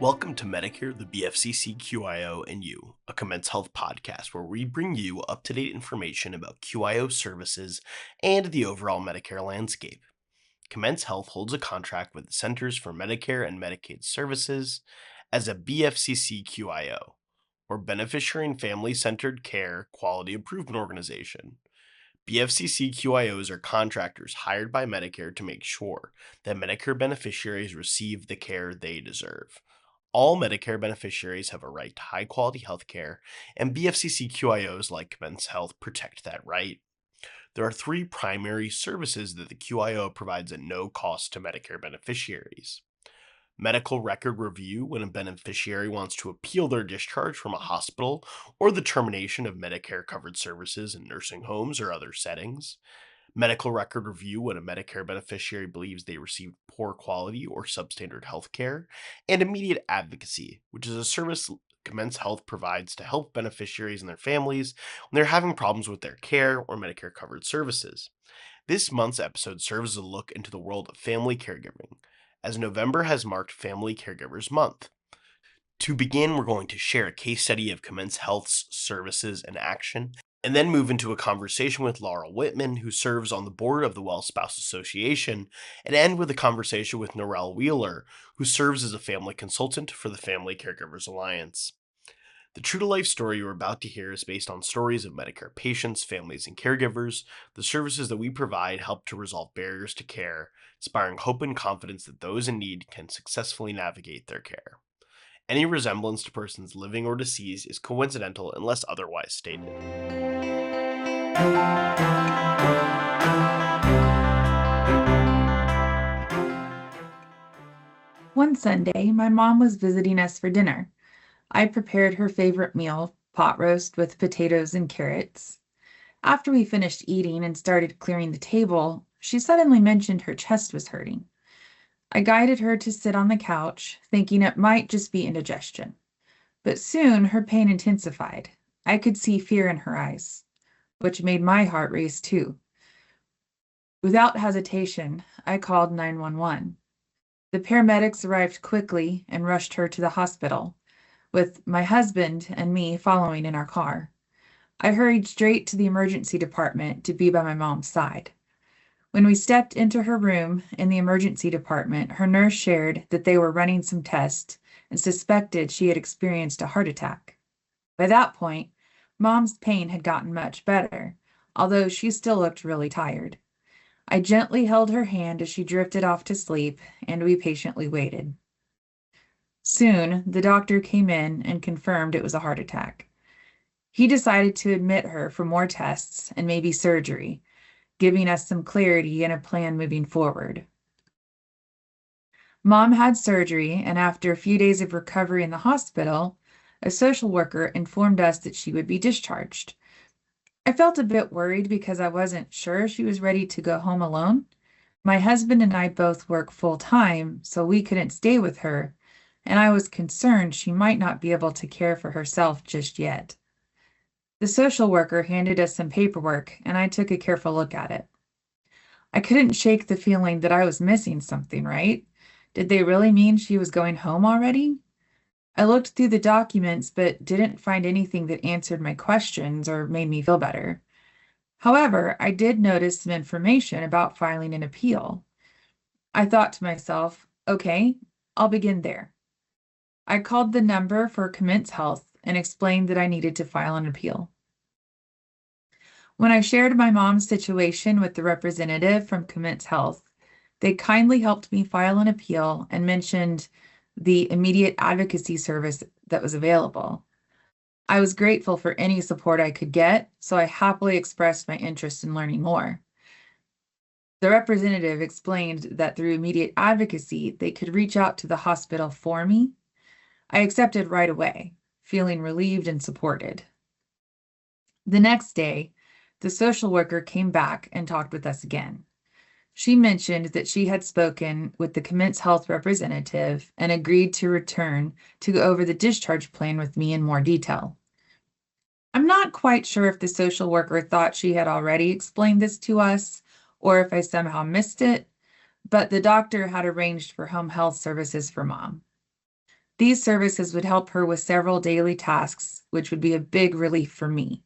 Welcome to Medicare, the BFCC-QIO, and You, a Commence Health podcast where we bring you up-to-date information about QIO services and the overall Medicare landscape. Commence Health holds a contract with the Centers for Medicare and Medicaid Services as a BFCC-QIO, or Beneficiary and Family-Centered Care Quality Improvement Organization. BFCC-QIOs are contractors hired by Medicare to make sure that Medicare beneficiaries receive the care they deserve. All Medicare beneficiaries have a right to high-quality health care, and BFCC QIOs like Commence Health protect that right. There are three primary services that the QIO provides at no cost to Medicare beneficiaries. Medical record review when a beneficiary wants to appeal their discharge from a hospital or the termination of Medicare-covered services in nursing homes or other settings. Medical record review when a Medicare beneficiary believes they received poor quality or substandard health care, and immediate advocacy, which is a service Commence Health provides to help beneficiaries and their families when they're having problems with their care or Medicare covered services. This month's episode serves as a look into the world of family caregiving, as November has marked Family Caregivers Month. To begin, we're going to share a case study of Commence Health's services in action, and then move into a conversation with Laurel Whitman, who serves on the board of the Well Spouse Association, and end with a conversation with Norelle Wheeler, who serves as a family consultant for the Family Caregivers Alliance. The true-to-life story you're about to hear is based on stories of Medicare patients, families, and caregivers. The services that we provide help to resolve barriers to care, inspiring hope and confidence that those in need can successfully navigate their care. Any resemblance to persons living or deceased is coincidental unless otherwise stated. One Sunday, my mom was visiting us for dinner. I prepared her favorite meal, pot roast with potatoes and carrots. After we finished eating and started clearing the table, she suddenly mentioned her chest was hurting. I guided her to sit on the couch, thinking it might just be indigestion. But soon her pain intensified. I could see fear in her eyes, which made my heart race too. Without hesitation, I called 911. The paramedics arrived quickly and rushed her to the hospital, with my husband and me following in our car. I hurried straight to the emergency department to be by my mom's side. When we stepped into her room in the emergency department, her nurse shared that they were running some tests and suspected she had experienced a heart attack. By that point, Mom's pain had gotten much better, although she still looked really tired. I gently held her hand as she drifted off to sleep, and we patiently waited. Soon, the doctor came in and confirmed it was a heart attack. He decided to admit her for more tests and maybe surgery, giving us some clarity and a plan moving forward. Mom had surgery, and after a few days of recovery in the hospital, a social worker informed us that she would be discharged. I felt a bit worried because I wasn't sure she was ready to go home alone. My husband and I both work full-time, so we couldn't stay with her, and I was concerned she might not be able to care for herself just yet. The social worker handed us some paperwork, and I took a careful look at it. I couldn't shake the feeling that I was missing something, right? Did they really mean she was going home already? I looked through the documents, but didn't find anything that answered my questions or made me feel better. However, I did notice some information about filing an appeal. I thought to myself, okay, I'll begin there. I called the number for Commence Health and explained that I needed to file an appeal. When I shared my mom's situation with the representative from Commence Health, they kindly helped me file an appeal and mentioned the immediate advocacy service that was available. I was grateful for any support I could get, so I happily expressed my interest in learning more. The representative explained that through immediate advocacy, they could reach out to the hospital for me. I accepted right away, feeling relieved and supported. The next day, the social worker came back and talked with us again. She mentioned that she had spoken with the Commence Health representative and agreed to return to go over the discharge plan with me in more detail. I'm not quite sure if the social worker thought she had already explained this to us or if I somehow missed it, but the doctor had arranged for home health services for Mom. These services would help her with several daily tasks, which would be a big relief for me.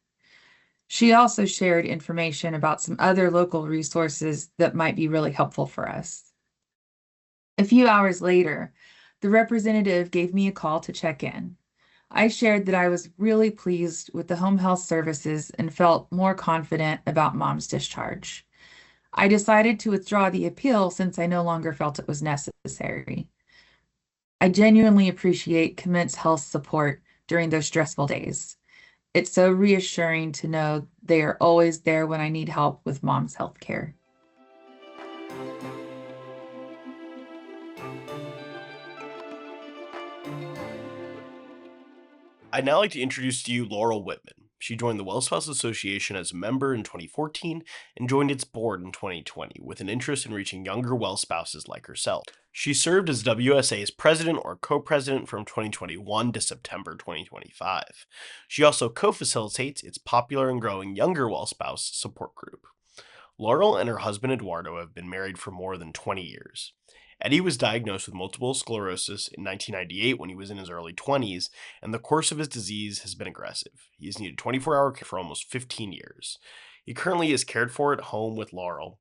She also shared information about some other local resources that might be really helpful for us. A few hours later, the representative gave me a call to check in. I shared that I was really pleased with the home health services and felt more confident about mom's discharge. I decided to withdraw the appeal since I no longer felt it was necessary. I genuinely appreciate Commence Health's support during those stressful days. It's so reassuring to know they are always there when I need help with mom's health care. I'd now like to introduce to you Laurel Whitman. She joined the Well Spouse Association as a member in 2014 and joined its board in 2020 with an interest in reaching younger well spouses like herself. She served as WSA's president or co-president from 2021 to September 2025. She also co-facilitates its popular and growing younger well spouse support group. Laurel and her husband Eduardo have been married for more than 20 years. Eddie was diagnosed with multiple sclerosis in 1998 when he was in his early 20s, and the course of his disease has been aggressive. He has needed 24-hour care for almost 15 years. He currently is cared for at home with Laurel,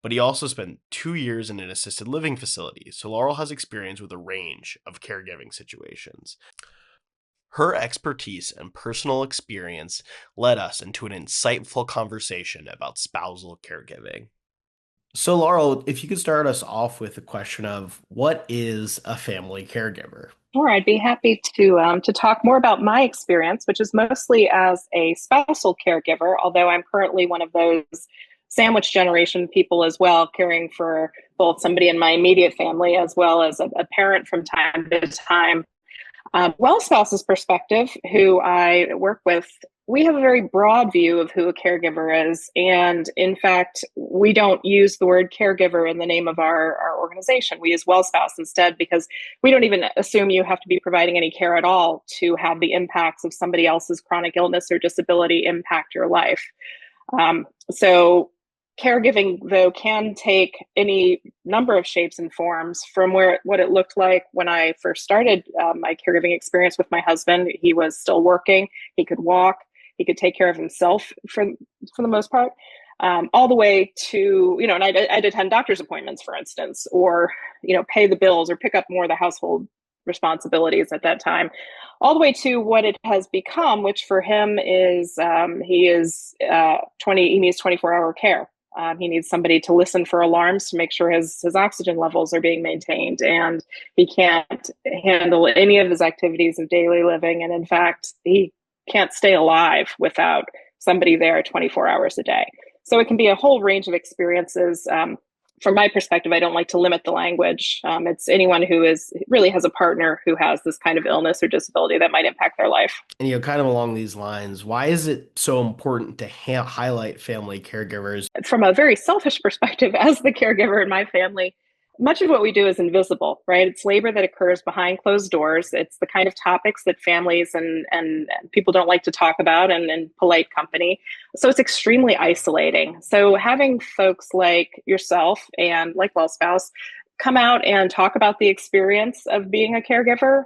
but he also spent 2 years in an assisted living facility, so Laurel has experience with a range of caregiving situations. Her expertise and personal experience led us into an insightful conversation about spousal caregiving. So, Laurel, if you could start us off with a question of what is a family caregiver? Sure, I'd be happy to talk more about my experience, which is mostly as a spousal caregiver, although I'm currently one of those sandwich generation people as well, caring for both somebody in my immediate family as well as a parent from time to time. Well spouse's perspective, who I work with, we have a very broad view of who a caregiver is. And in fact, we don't use the word caregiver in the name of our organization. We use well spouse instead because we don't even assume you have to be providing any care at all to have the impacts of somebody else's chronic illness or disability impact your life. So caregiving, though, can take any number of shapes and forms from what it looked like when I first started my caregiving experience with my husband. He was still working. He could walk. He could take care of himself for the most part, all the way to, and I'd attend doctor's appointments, for instance, or, pay the bills or pick up more of the household responsibilities at that time, all the way to what it has become, which for him is he needs 24-hour care. He needs somebody to listen for alarms to make sure his oxygen levels are being maintained, and he can't handle any of his activities of daily living. And in fact, he can't stay alive without somebody there 24 hours a day. So it can be a whole range of experiences. From my perspective, I don't like to limit the language. It's anyone who really has a partner who has this kind of illness or disability that might impact their life. And, kind of along these lines, why is it so important to highlight family caregivers? From a very selfish perspective, as the caregiver in my family, much of what we do is invisible, right? It's labor that occurs behind closed doors. It's the kind of topics that families and people don't like to talk about in polite company. So it's extremely isolating. So having folks like yourself and like Well Spouse come out and talk about the experience of being a caregiver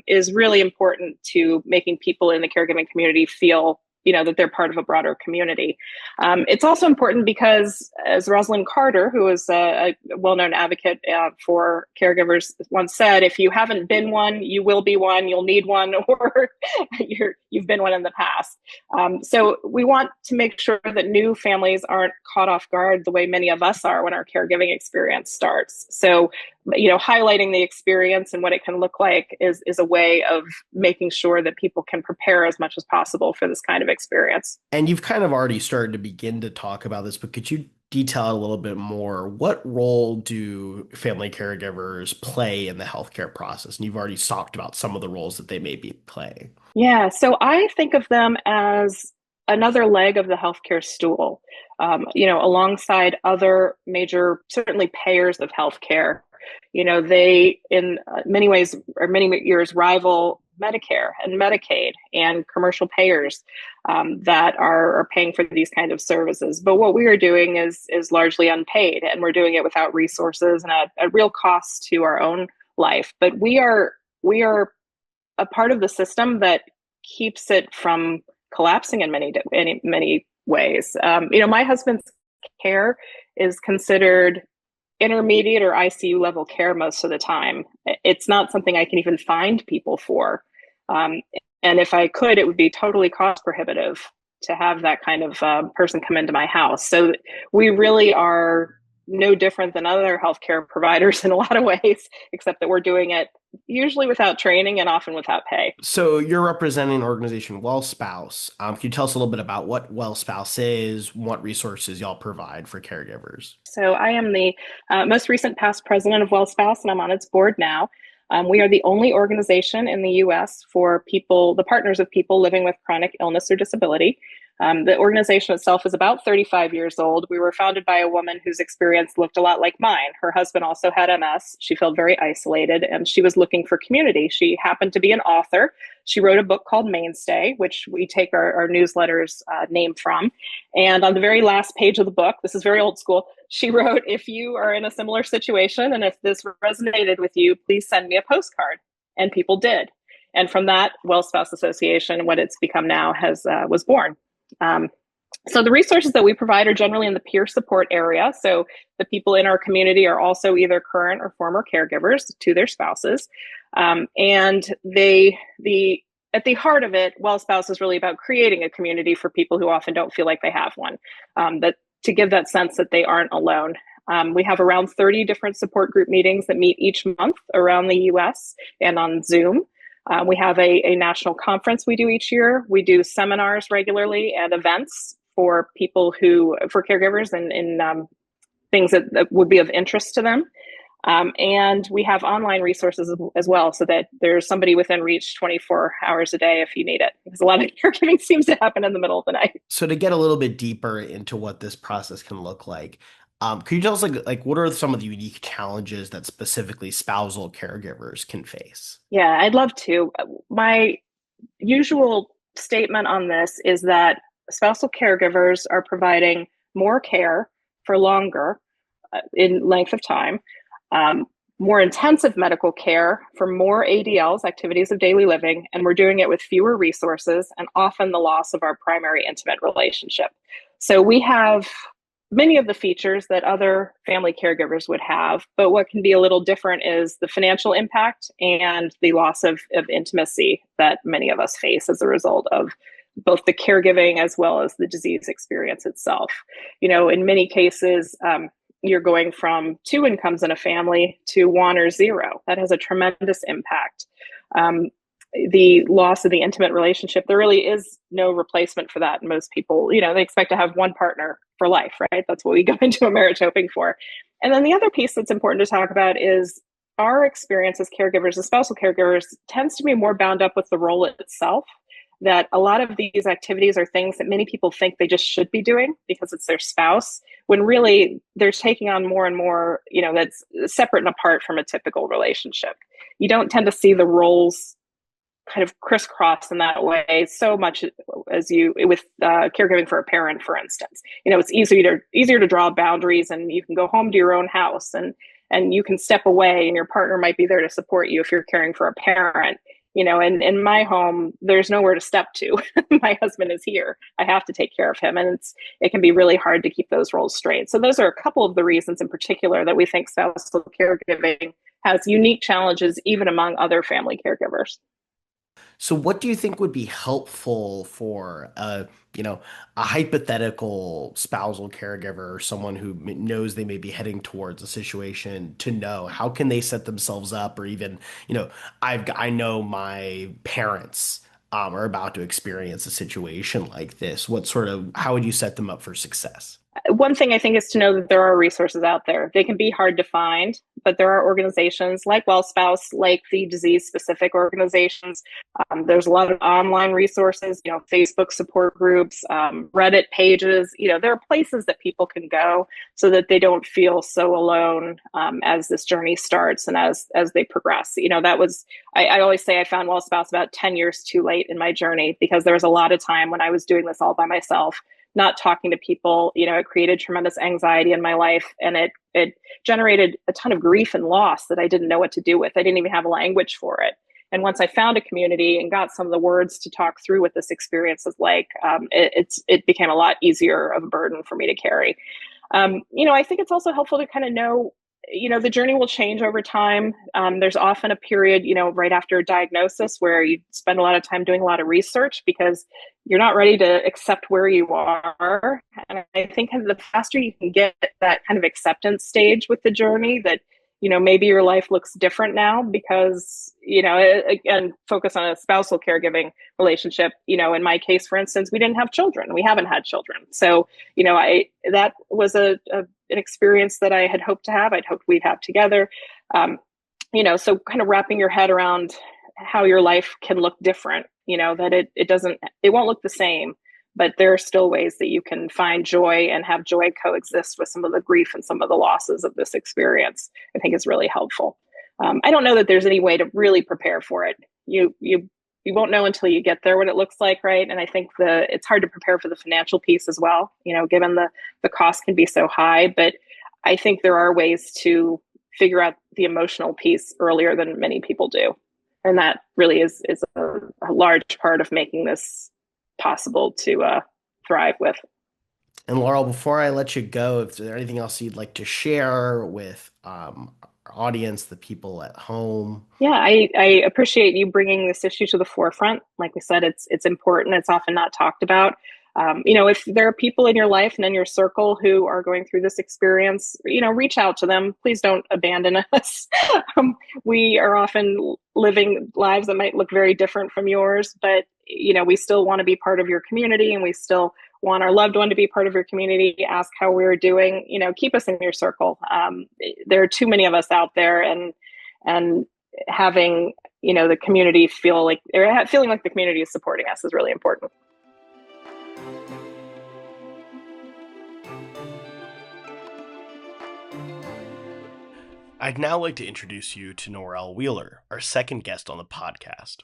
is really important to making people in the caregiving community feel that they're part of a broader community. It's also important because, as Rosalind Carter, who is a well-known advocate for caregivers, once said, if you haven't been one, you will be one, you'll need one, or you've been one in the past. So we want to make sure that new families aren't caught off guard the way many of us are when our caregiving experience starts. So highlighting the experience and what it can look like is a way of making sure that people can prepare as much as possible for this kind of experience. And you've kind of already started to begin to talk about this, but could you detail a little bit more? What role do family caregivers play in the healthcare process? And you've already talked about some of the roles that they may be playing. Yeah, so I think of them as another leg of the healthcare stool, alongside other major, certainly payers of healthcare. They, in many ways or many years, rival Medicare and Medicaid and commercial payers that are paying for these kinds of services. But what we are doing is largely unpaid, and we're doing it without resources and a real cost to our own life. But we are a part of the system that keeps it from collapsing in many ways. My husband's care is considered intermediate or ICU level care most of the time. It's not something I can even find people for. And if I could, it would be totally cost prohibitive to have that kind of person come into my house. So we really are no different than other healthcare providers in a lot of ways, except that we're doing it usually without training and often without pay. So you're representing an organization, WellSpouse. Can you tell us a little bit about what WellSpouse is, what resources y'all provide for caregivers? So I am the most recent past president of WellSpouse, and I'm on its board now. We are the only organization in the U.S. for people, the partners of people living with chronic illness or disability. The organization itself is about 35 years old. We were founded by a woman whose experience looked a lot like mine. Her husband also had MS. She felt very isolated, and she was looking for community. She happened to be an author. She wrote a book called Mainstay, which we take our newsletters name from. And on the very last page of the book, this is very old school, she wrote, "If you are in a similar situation and if this resonated with you, please send me a postcard." And people did. And from that, WellSpouse Association, what it's become now, was born. So the resources that we provide are generally in the peer support area. So the people in our community are also either current or former caregivers to their spouses. And at the heart of it, WellSpouse is really about creating a community for people who often don't feel like they have one, to give that sense that they aren't alone. We have around 30 different support group meetings that meet each month around the US and on Zoom. We have a national conference we do each year. We do seminars regularly and events for caregivers and things that would be of interest to them. And we have online resources as well, so that there's somebody within reach 24 hours a day if you need it, because a lot of caregiving seems to happen in the middle of the night. So to get a little bit deeper into what this process can look like, could you tell us like what are some of the unique challenges that specifically spousal caregivers can face? Yeah, I'd love to. My usual statement on this is that spousal caregivers are providing more care for longer in length of time, more intensive medical care for more ADLs, activities of daily living, and we're doing it with fewer resources and often the loss of our primary intimate relationship. So we have many of the features that other family caregivers would have, but what can be a little different is the financial impact and the loss of intimacy that many of us face as a result of both the caregiving as well as the disease experience itself. In many cases, you're going from 2 incomes in a family to 1 or 0. That has a tremendous impact. The loss of the intimate relationship, there really is no replacement for that. Most people, they expect to have one partner for life, right? That's what we go into a marriage hoping for. And then the other piece that's important to talk about is our experience as caregivers, as spousal caregivers, tends to be more bound up with the role itself. That a lot of these activities are things that many people think they just should be doing because it's their spouse, when really they're taking on more and more, that's separate and apart from a typical relationship. You don't tend to see the roles kind of crisscross in that way so much as you with caregiving for a parent, for instance. It's easier to draw boundaries, and you can go home to your own house and you can step away, and your partner might be there to support you if you're caring for a parent. And in my home, there's nowhere to step to. My husband is here. I have to take care of him. And it can be really hard to keep those roles straight. So those are a couple of the reasons in particular that we think spousal caregiving has unique challenges, even among other family caregivers. So what do you think would be helpful for a hypothetical spousal caregiver or someone who knows they may be heading towards a situation to know? How can they set themselves up? Or even, I know my parents are about to experience a situation like this. How would you set them up for success? One thing I think is to know that there are resources out there. They can be hard to find, but there are organizations like WellSpouse, like the disease-specific organizations. There's a lot of online resources, Facebook support groups, Reddit pages. There are places that people can go so that they don't feel so alone as this journey starts and as they progress. I always say I found WellSpouse about 10 years too late in my journey, because there was a lot of time when I was doing this all by myself, not talking to people. It created tremendous anxiety in my life, and it generated a ton of grief and loss that I didn't know what to do with. I didn't even have a language for it. And once I found a community and got some of the words to talk through what this experience is like, it became a lot easier of a burden for me to carry. I think it's also helpful to kind of know, the journey will change over time. There's often a period, right after a diagnosis where you spend a lot of time doing a lot of research because you're not ready to accept where you are. And I think the faster you can get that kind of acceptance stage with the journey, that maybe your life looks different now because, again, focus on a spousal caregiving relationship. In my case, for instance, we didn't have children. We haven't had children. So, that was an experience that I had hoped to have. I'd hoped we'd have together. So kind of wrapping your head around how your life can look different, that it won't look the same, but there are still ways that you can find joy and have joy coexist with some of the grief and some of the losses of this experience. I think is really helpful. I don't know that there's any way to really prepare for it. You won't know until you get there what it looks like, right? And I think it's hard to prepare for the financial piece as well, given the cost can be so high. But I think there are ways to figure out the emotional piece earlier than many people do. And that really is a large part of making this possible to thrive with. And Laurel, before I let you go, if there's anything else you'd like to share with our audience, the people at home? Yeah, I appreciate you bringing this issue to the forefront. Like we said, it's important. It's often not talked about. If there are people in your life and in your circle who are going through this experience, reach out to them. Please don't abandon us. We are often living lives that might look very different from yours, but we still want to be part of your community, and we still want our loved one to be part of your community. Ask how we're doing. Keep us in your circle. There are too many of us out there, and having the community feeling like the community is supporting us is really important. I'd now like to introduce you to Norel Wheeler, our second guest on the podcast.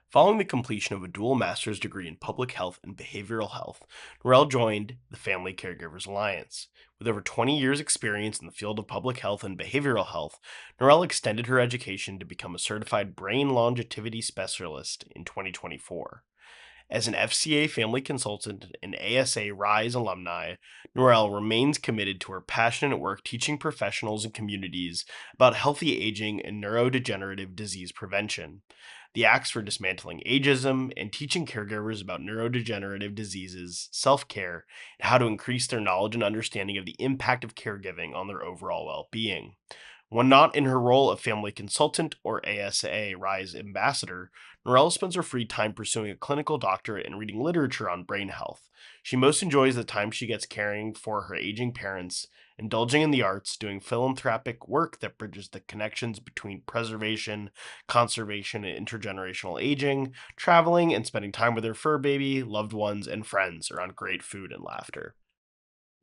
Following the completion of a dual master's degree in public health and behavioral health, Norel joined the Family Caregivers Alliance. With over 20 years' experience in the field of public health and behavioral health, Norel extended her education to become a certified brain longevity specialist in 2024. As an FCA family consultant and ASA RISE alumni, Norel remains committed to her passionate work teaching professionals and communities about healthy aging and neurodegenerative disease prevention. The Acts for Dismantling Ageism and teaching caregivers about neurodegenerative diseases, self-care, and how to increase their knowledge and understanding of the impact of caregiving on their overall well-being. When not in her role of family consultant or ASA RISE ambassador, Norel spends her free time pursuing a clinical doctorate and reading literature on brain health. She most enjoys the time she gets caring for her aging parents, indulging in the arts, doing philanthropic work that bridges the connections between preservation, conservation, and intergenerational aging, traveling, and spending time with her fur baby, loved ones, and friends around great food and laughter.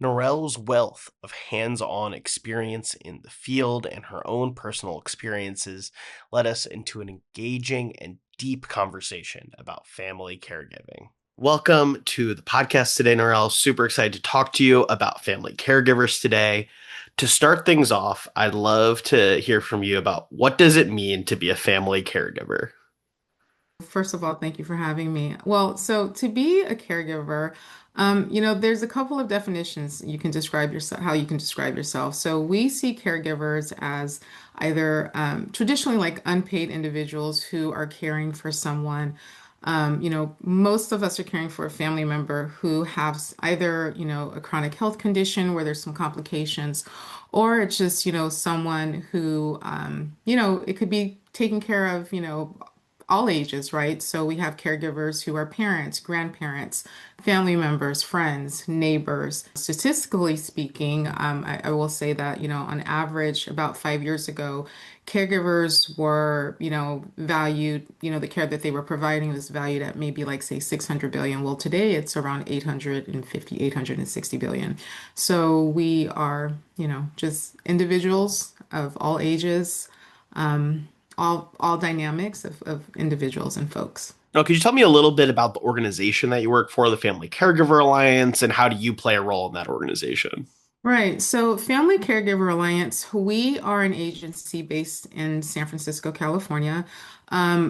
Norel's wealth of hands-on experience in the field and her own personal experiences led us into an engaging and deep conversation about family caregiving. Welcome to the podcast today, Norel. Super excited to talk to you about family caregivers today. To start things off, I'd love to hear from you about what does it mean to be a family caregiver? First of all, thank you for having me. Well, so to be a caregiver, there's a couple of definitions you can describe yourself, how you can describe yourself. So we see caregivers as either traditionally like unpaid individuals who are caring for someone. Most of us are caring for a family member who has either, a chronic health condition where there's some complications, or it's just, someone who, it could be taken care of, all ages, right? So we have caregivers who are parents, grandparents, family members, friends, neighbors. Statistically speaking, I will say that, on average, about 5 years ago, caregivers were, valued, the care that they were providing was valued at maybe like, say, 600 billion. Well, today it's around 850, 860 billion. So we are, just individuals of all ages. All dynamics of individuals and folks. Now, could you tell me a little bit about the organization that you work for, the Family Caregiver Alliance, and how do you play a role in that organization? Right. So Family Caregiver Alliance, we are an agency based in San Francisco, California.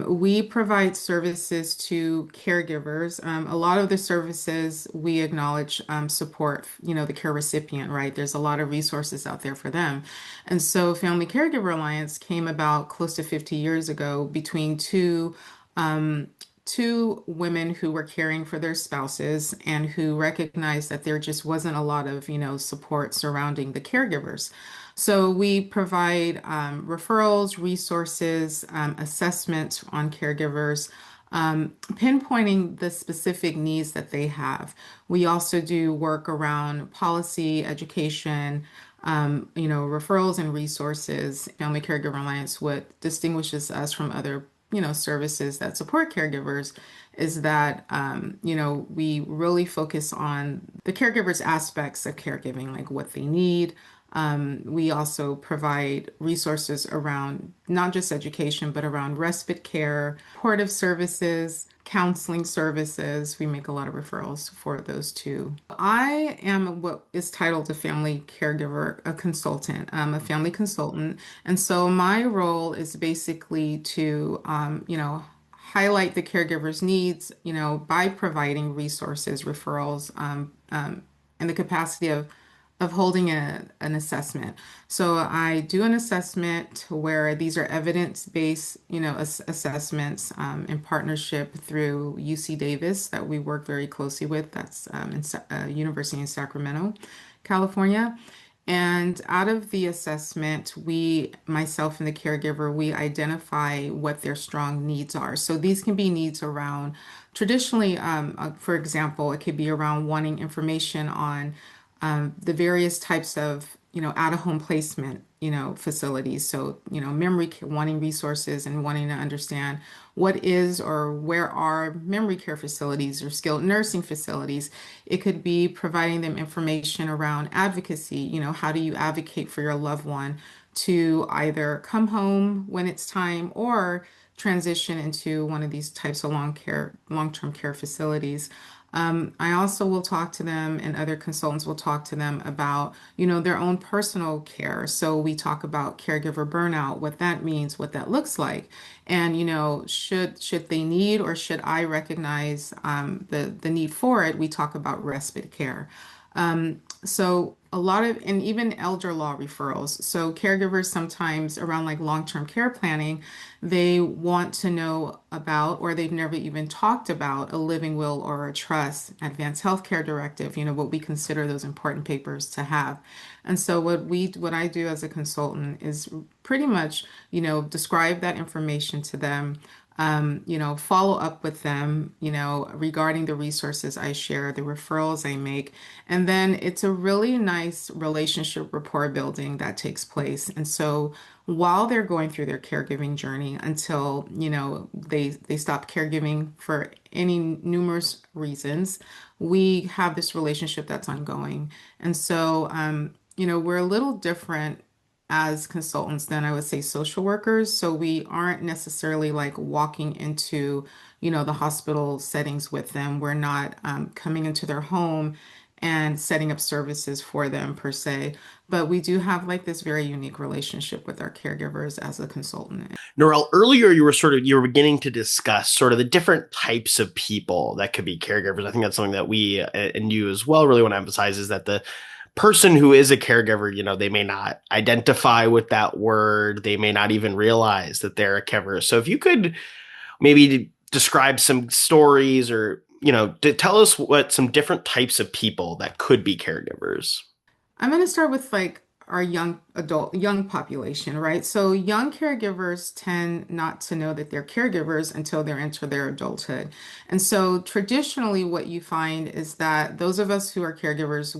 We provide services to caregivers. A lot of the services we acknowledge support, the care recipient, right? There's a lot of resources out there for them. And so Family Caregiver Alliance came about close to 50 years ago between um, two women who were caring for their spouses and who recognized that there just wasn't a lot of, support surrounding the caregivers. So we provide referrals, resources, assessments on caregivers, pinpointing the specific needs that they have. We also do work around policy, education, referrals and resources. Family Caregiver Alliance, what distinguishes us from other, services that support caregivers is that, we really focus on the caregivers aspects of caregiving, like what they need. We also provide resources around not just education, but around respite care, supportive services, counseling services. We make a lot of referrals for those too. I am what is titled a family caregiver, a consultant. I'm a family consultant. And so my role is basically to, highlight the caregiver's needs, by providing resources, referrals, in the capacity of holding an assessment. So I do an assessment where these are evidence-based, assessments in partnership through UC Davis that we work very closely with. That's University in Sacramento, California. And out of the assessment, myself and the caregiver, we identify what their strong needs are. So these can be needs around traditionally, for example, it could be around wanting information on the various types of, out-of-home placement, facilities. So, wanting resources and wanting to understand what is or where are memory care facilities or skilled nursing facilities. It could be providing them information around advocacy. How do you advocate for your loved one to either come home when it's time or transition into one of these types of long-term care facilities. I also will talk to them, and other consultants will talk to them about, their own personal care. So we talk about caregiver burnout, what that means, what that looks like, and should they need or should I recognize the need for it? We talk about respite care. So a lot of, and even elder law referrals. So caregivers sometimes around like long-term care planning, they want to know about, or they've never even talked about a living will or a trust, advanced healthcare directive, what we consider those important papers to have. And so what I do as a consultant is pretty much, describe that information to them, follow up with them, regarding the resources I share, the referrals I make. And then it's a really nice relationship rapport building that takes place. And so while they're going through their caregiving journey until, they stop caregiving for any numerous reasons, we have this relationship that's ongoing. And so, we're a little different as consultants than I would say social workers. So we aren't necessarily like walking into, the hospital settings with them. We're not coming into their home and setting up services for them per se. But we do have like this very unique relationship with our caregivers as a consultant. Norel, earlier you were beginning to discuss sort of the different types of people that could be caregivers. I think that's something that we and you as well really want to emphasize is that the person who is a caregiver, they may not identify with that word. They may not even realize that they're a caregiver. So if you could maybe describe some stories or, to tell us what some different types of people that could be caregivers. I'm going to start with like our young population, right? So young caregivers tend not to know that they're caregivers until they're into their adulthood. And so traditionally what you find is that those of us who are caregivers,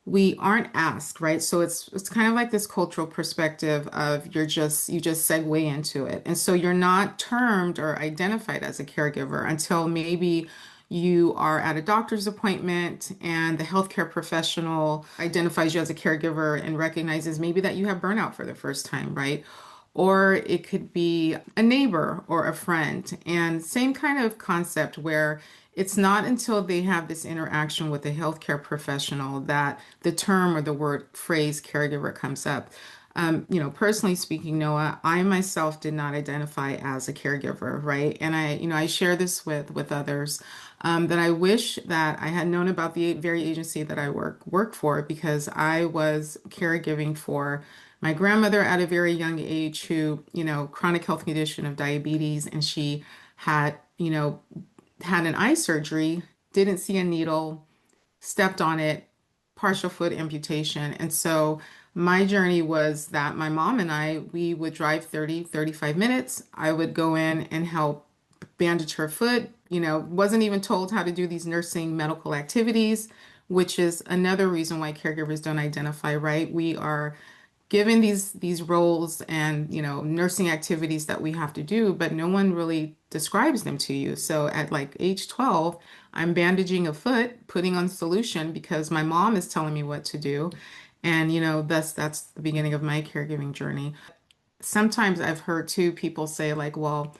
we aren't asked, right? So it's kind of like this cultural perspective of you just segue into it. And so you're not termed or identified as a caregiver until maybe you are at a doctor's appointment and the healthcare professional identifies you as a caregiver and recognizes maybe that you have burnout for the first time, right? Or it could be a neighbor or a friend. And same kind of concept where it's not until they have this interaction with a healthcare professional that the term or the word phrase caregiver comes up. Personally speaking, Noah, I myself did not identify as a caregiver, right? And I share this with others, that I wish that I had known about the very agency that I work for, because I was caregiving for my grandmother at a very young age who, chronic health condition of diabetes, and she had, had an eye surgery, didn't see a needle, stepped on it, partial foot amputation. And so my journey was that my mom and we would drive 35 minutes. I would go in and help bandage her foot, wasn't even told how to do these nursing medical activities, which is another reason why caregivers don't identify, right? We are given these roles and nursing activities that we have to do, but no one really describes them to you. So at like age 12, I'm bandaging a foot, putting on solution because my mom is telling me what to do. And that's the beginning of my caregiving journey. Sometimes I've heard too people say like, well,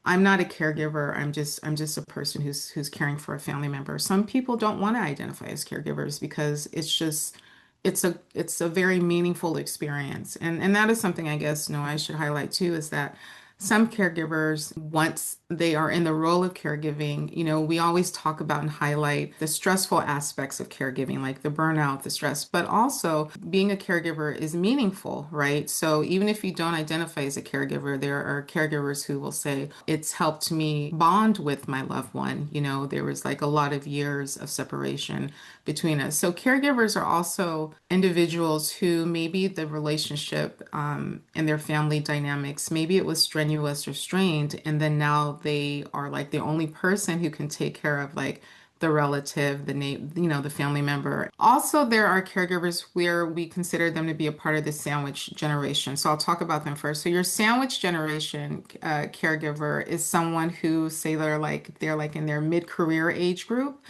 I'm not a caregiver. I'm just a person who's caring for a family member. Some people don't want to identify as caregivers because it's a very meaningful experience. And that is something I guess, I should highlight too, is that some caregivers, once they are in the role of caregiving, we always talk about and highlight the stressful aspects of caregiving, like the burnout, the stress, but also being a caregiver is meaningful, right? So even if you don't identify as a caregiver, there are caregivers who will say, it's helped me bond with my loved one. There was like a lot of years of separation between us. So caregivers are also individuals who maybe the relationship and their family dynamics, maybe it was strenuous or strained, and then now they are like the only person who can take care of like the relative, the name, the family member. Also, there are caregivers where we consider them to be a part of the sandwich generation. So I'll talk about them first. So your sandwich generation caregiver is someone who say they're like in their mid-career age group.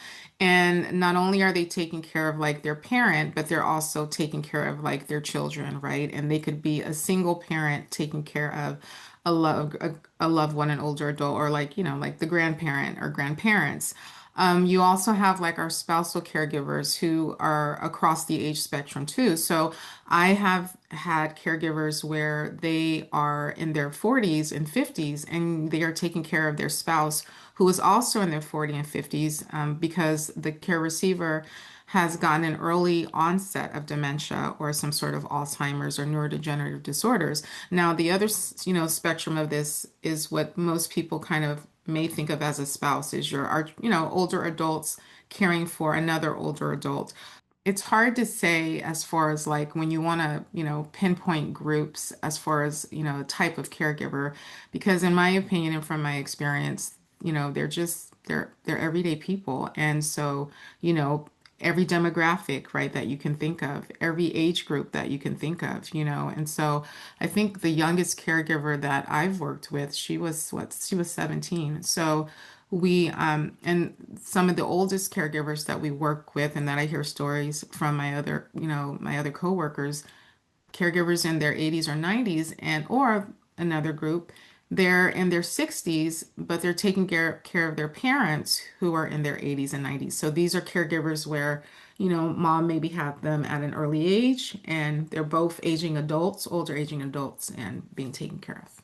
And not only are they taking care of like their parent, but they're also taking care of like their children, right? And they could be a single parent taking care of a loved one, an older adult, or like, like the grandparent or grandparents. You also have like our spousal caregivers who are across the age spectrum too. So I have had caregivers where they are in their 40s and 50s and they are taking care of their spouse who is also in their 40s and 50s, because the care receiver has gotten an early onset of dementia or some sort of Alzheimer's or neurodegenerative disorders. Now, the other, spectrum of this is what most people kind of may think of as a spouse is older adults caring for another older adult. It's hard to say as far as like when you want to, pinpoint groups as far as, type of caregiver, because in my opinion and from my experience, they're everyday people. And so, you know, every demographic, right, that you can think of, every age group that you can think of, And so I think the youngest caregiver that I've worked with, she was 17. So and some of the oldest caregivers that we work with and that I hear stories from my other coworkers, caregivers in their 80s or 90s, and or another group, they're in their 60s, but they're taking care of their parents who are in their 80s and 90s. So these are caregivers where, mom maybe had them at an early age and they're both aging adults, older aging adults, and being taken care of.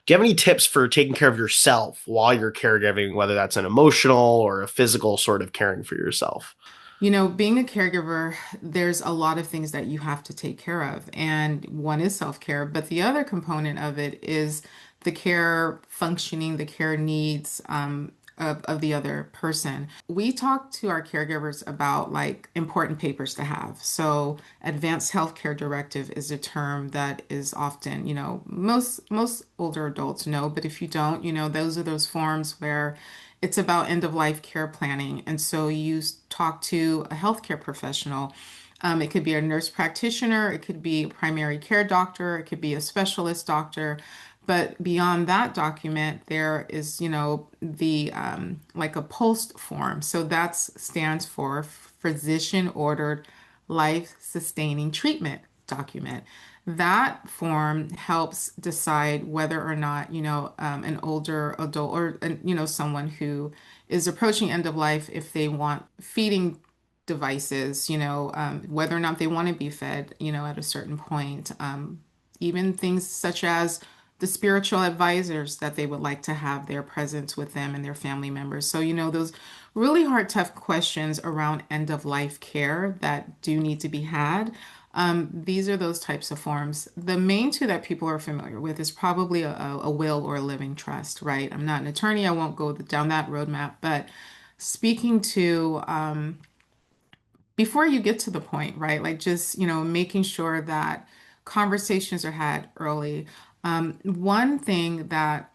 Do you have any tips for taking care of yourself while you're caregiving, whether that's an emotional or a physical sort of caring for yourself? Being a caregiver, there's a lot of things that you have to take care of, and one is self-care, but the other component of it is the care functioning, the care needs of the other person. We talk to our caregivers about like important papers to have. So, advanced healthcare directive is a term that is often, most older adults know, but if you don't, those are those forms where it's about end of life care planning. And so talk to a healthcare professional. It could be a nurse practitioner, it could be a primary care doctor, it could be a specialist doctor. But beyond that document, there is, the like a post form. So that stands for physician ordered life sustaining treatment document. That form helps decide whether or not, an older adult or, someone who is approaching end of life, if they want feeding devices, whether or not they want to be fed, at a certain point. Even things such as the spiritual advisors that they would like to have their presence with them and their family members. So, those really hard, tough questions around end of life care that do need to be had. These are those types of forms. The main two that people are familiar with is probably a will or a living trust, right? I'm not an attorney, I won't go down that roadmap, but speaking to before you get to the point, right? Like just, making sure that conversations are had early. One thing that,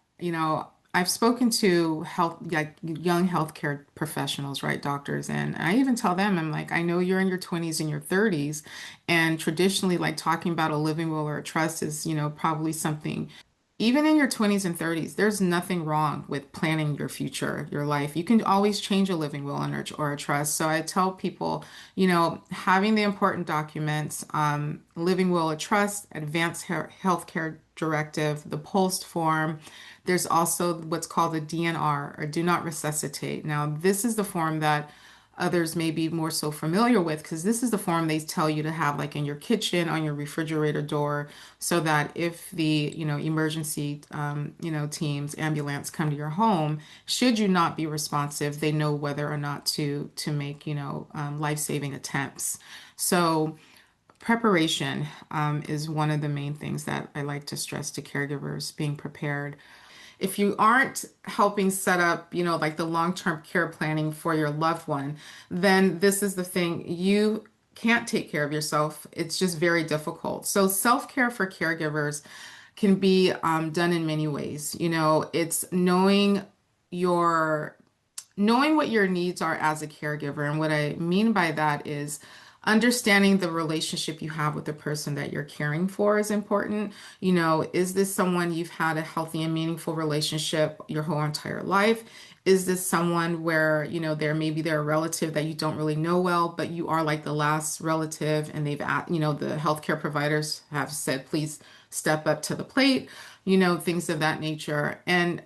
I've spoken to like young healthcare professionals, right? Doctors, and I even tell them, I'm like, I know you're in your 20s and your 30s, and traditionally, like talking about a living will or a trust is, probably something even in your 20s and 30s, there's nothing wrong with planning your future, your life. You can always change a living will or a trust. So I tell people, having the important documents, living will, a trust, advanced healthcare directive, the post form. There's also what's called a DNR, or do not resuscitate. Now, this is the form that others may be more so familiar with, because this is the form they tell you to have like in your kitchen, on your refrigerator door, so that if the emergency teams, ambulance come to your home, should you not be responsive, they know whether or not to make life-saving attempts. So preparation is one of the main things that I like to stress to caregivers, being prepared. If you aren't helping set up, like the long-term care planning for your loved one, then this is the thing. You can't take care of yourself. It's just very difficult. So self-care for caregivers can be done in many ways. It's your knowing what your needs are as a caregiver. And what I mean by that is understanding the relationship you have with the person that you're caring for is important. Is this someone you've had a healthy and meaningful relationship your whole entire life? Is this someone where, they're a relative that you don't really know well, but you are like the last relative and the healthcare providers have said, please step up to the plate, things of that nature. And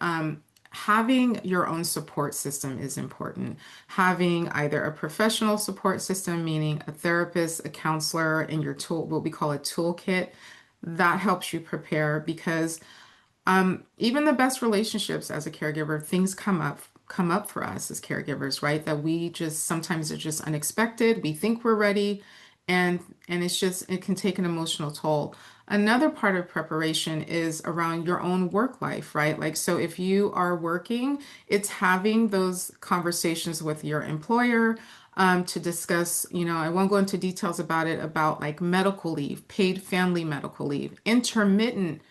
having your own support system is important. Having either a professional support system, meaning a therapist, a counselor, and your tool, what we call a toolkit, that helps you prepare, because even the best relationships as a caregiver, things come up for us as caregivers, right? That we just sometimes are just unexpected. We think we're ready, and it can take an emotional toll. Another part of preparation is around your own work life, right? Like, so if you are working, it's having those conversations with your employer to discuss, I won't go into details about it, about like medical leave, paid family medical leave, intermittent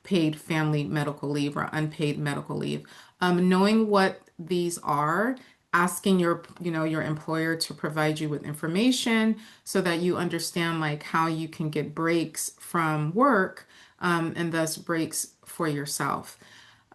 paid family medical leave or unpaid medical leave. Knowing what these are, asking your employer to provide you with information so that you understand like how you can get breaks from work, and thus breaks for yourself.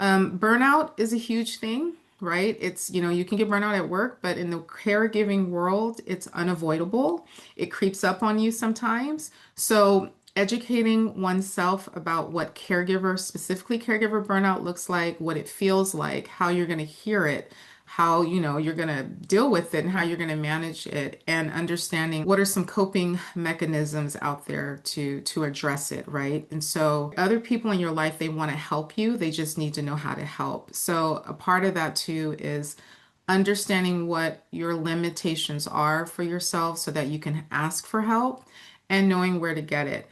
Burnout is a huge thing, right? It's, you can get burnout at work, but in the caregiving world, it's unavoidable. It creeps up on you sometimes. So educating oneself about what caregiver, specifically caregiver burnout looks like, what it feels like, how you're going to hear it, how you're going to deal with it and how you're going to manage it, and understanding what are some coping mechanisms out there to address it, right? And so other people in your life, they want to help you, they just need to know how to help. So a part of that too is understanding what your limitations are for yourself so that you can ask for help, and knowing where to get it.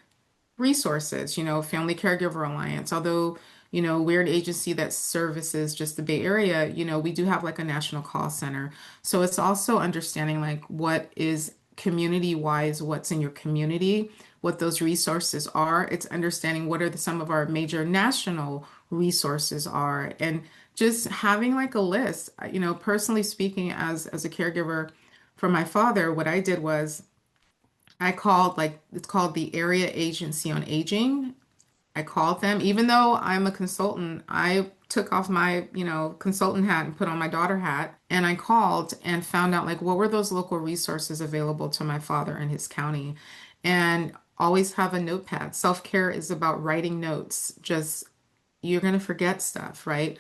Resources, Family Caregiver Alliance, although, we're an agency that services just the Bay Area, we do have like a national call center. So it's also understanding like what is community wise, what's in your community, what those resources are. It's understanding what are some of our major national resources are, and just having like a list. Personally speaking, as a caregiver for my father, what I did was I called, like, it's called the Area Agency on Aging. I called them, even though I'm a consultant, I took off my, consultant hat and put on my daughter hat. And I called and found out, like, what were those local resources available to my father in his county. And always have a notepad. Self-care is about writing notes. Just, you're going to forget stuff, right?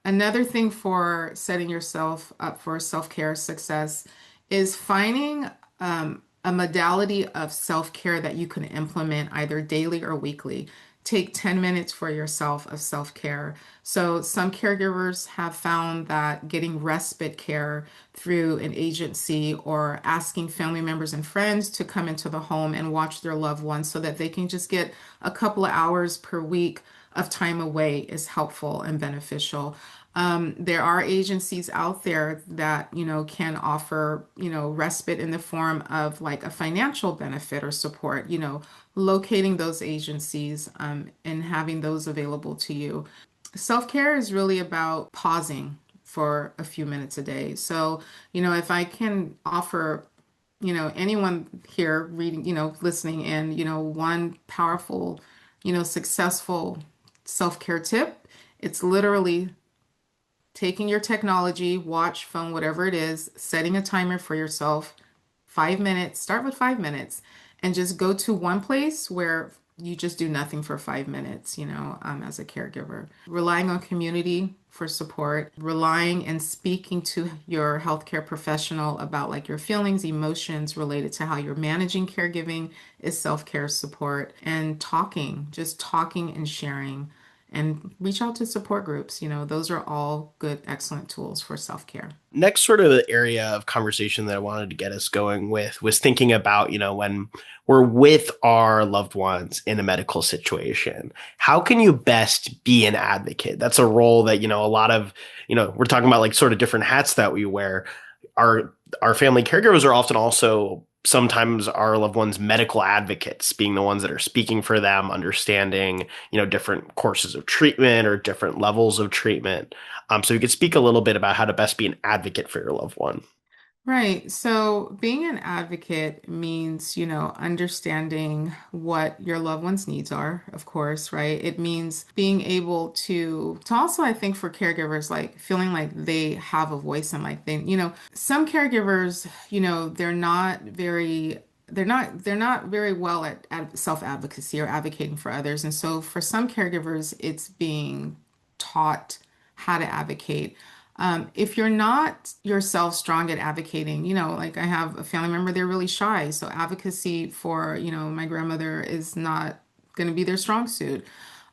Another thing for setting yourself up for self-care success is finding a modality of self-care that you can implement either daily or weekly. Take 10 minutes for yourself of self-care. So, some caregivers have found that getting respite care through an agency or asking family members and friends to come into the home and watch their loved ones so that they can just get a couple of hours per week of time away is helpful and beneficial. There are agencies out there that, can offer, respite in the form of like a financial benefit or support, locating those agencies, and having those available to you. Self-care is really about pausing for a few minutes a day. So, if I can offer, anyone here reading, listening in, one powerful, successful self-care tip, it's literally taking your technology, watch, phone, whatever it is, setting a timer for yourself, 5 minutes, start with 5 minutes, and just go to one place where you just do nothing for 5 minutes, as a caregiver. Relying on community for support, relying and speaking to your healthcare professional about like your feelings, emotions related to how you're managing caregiving is self-care support, and talking, just talking and sharing and reach out to support groups. Those are all good, excellent tools for self-care. Next sort of area of conversation that I wanted to get us going with was thinking about, when we're with our loved ones in a medical situation, how can you best be an advocate? That's a role that, a lot of, we're talking about like sort of different hats that we wear. Our family caregivers are often also sometimes our loved ones medical advocates, being the ones that are speaking for them, understanding, different courses of treatment or different levels of treatment. So you could speak a little bit about how to best be an advocate for your loved one. Right. So being an advocate means, understanding what your loved one's needs are, of course, right? It means being able to also, I think for caregivers, like feeling like they have a voice and like some caregivers, they're not very well at self-advocacy or advocating for others. And so for some caregivers, it's being taught how to advocate. If you're not yourself strong at advocating, like I have a family member, they're really shy. So advocacy for, my grandmother is not going to be their strong suit.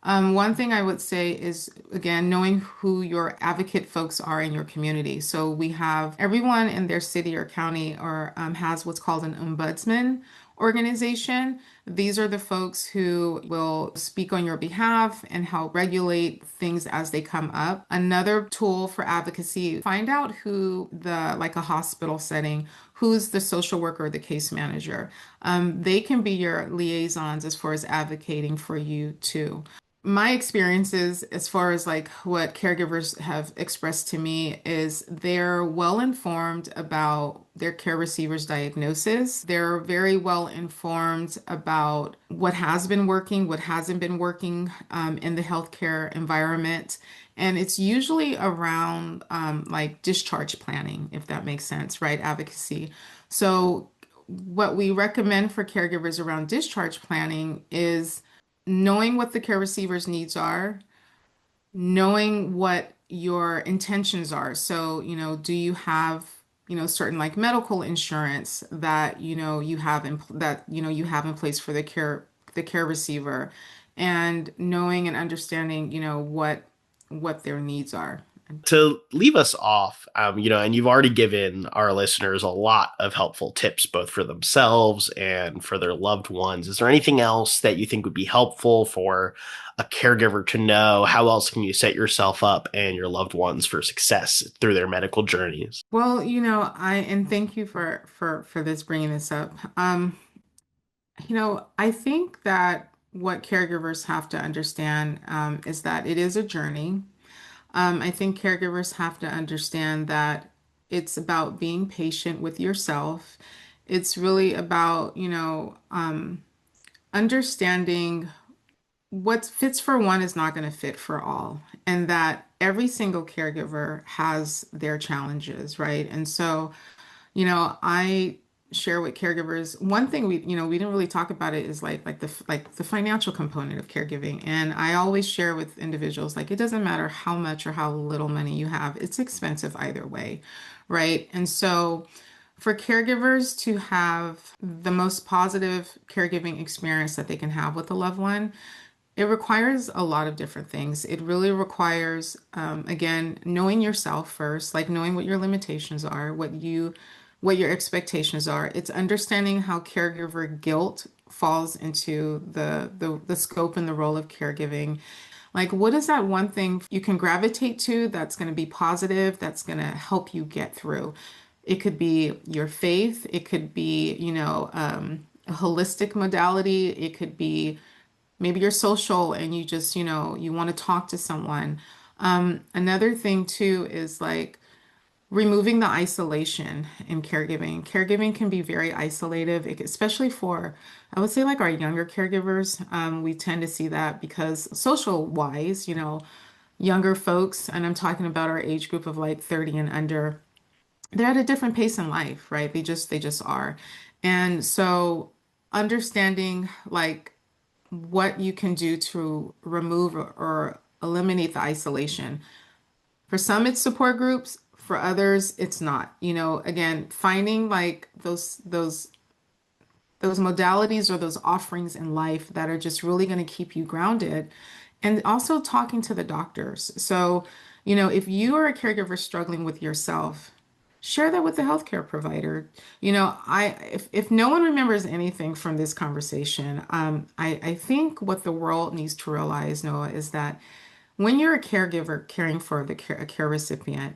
One thing I would say is, again, knowing who your advocate folks are in your community. So we have everyone in their city or county or has what's called an ombudsman organization. These are the folks who will speak on your behalf and help regulate things as they come up. Another tool for advocacy, find out like a hospital setting, who's the social worker or the case manager. They can be your liaisons as far as advocating for you too. My experiences, as far as like what caregivers have expressed to me, is they're well informed about their care receiver's diagnosis. They're very well informed about what has been working, what hasn't been working in the healthcare environment. And it's usually around like discharge planning, if that makes sense, right? Advocacy. So, what we recommend for caregivers around discharge planning is knowing what the care receiver's needs are, knowing what your intentions are. So, do you have, certain like medical insurance that, you have in place for the care receiver, and knowing and understanding, what their needs are. To leave us off, and you've already given our listeners a lot of helpful tips, both for themselves and for their loved ones. Is there anything else that you think would be helpful for a caregiver to know? How else can you set yourself up and your loved ones for success through their medical journeys? Well, and thank you for this bringing this up. I think that what caregivers have to understand is that it is a journey. I think caregivers have to understand that it's about being patient with yourself. It's really about, understanding what fits for one is not going to fit for all, and that every single caregiver has their challenges, right? And so, I share with caregivers, one thing we didn't really talk about it is like the financial component of caregiving. And I always share with individuals, like, it doesn't matter how much or how little money you have, it's expensive either way, right? And so for caregivers to have the most positive caregiving experience that they can have with a loved one, it requires a lot of different things. It really requires, again, knowing yourself first, like knowing what your limitations are, what your expectations are. It's understanding how caregiver guilt falls into the scope and the role of caregiving. Like, what is that one thing you can gravitate to that's going to be positive, that's going to help you get through? It could be your faith. It could be, a holistic modality. It could be maybe you're social and you just, you want to talk to someone. Another thing too is like removing the isolation in caregiving. Caregiving can be very isolative, especially for, I would say, like our younger caregivers. We tend to see that because social wise, younger folks, and I'm talking about our age group of like 30 and under, they're at a different pace in life, right? They just are. And so understanding like what you can do to remove or eliminate the isolation. For some, it's support groups. For others, it's not. Again, finding like those modalities or those offerings in life that are just really going to keep you grounded. And also talking to the doctors. So, if you are a caregiver struggling with yourself, share that with the healthcare provider. If no one remembers anything from this conversation, I think what the world needs to realize, Noah, is that when you're a caregiver caring for a care recipient,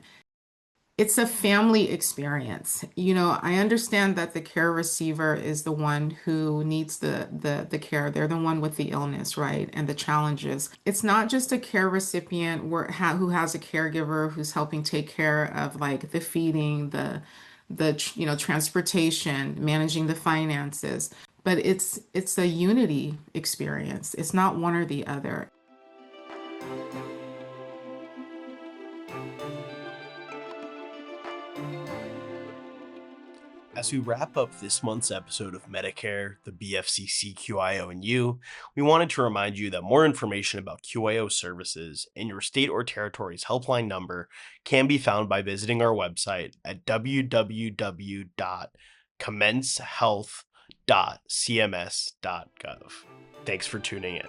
it's a family experience. I understand that the care receiver is the one who needs the care. They're the one with the illness, right? And the challenges. It's not just a care recipient who has a caregiver who's helping take care of like the feeding, the transportation, managing the finances, but it's a unity experience. It's not one or the other. As we wrap up this month's episode of Medicare, the BFCC-QIO, and you, we wanted to remind you that more information about QIO services and your state or territory's helpline number can be found by visiting our website at www.commencehealth.cms.gov. Thanks for tuning in.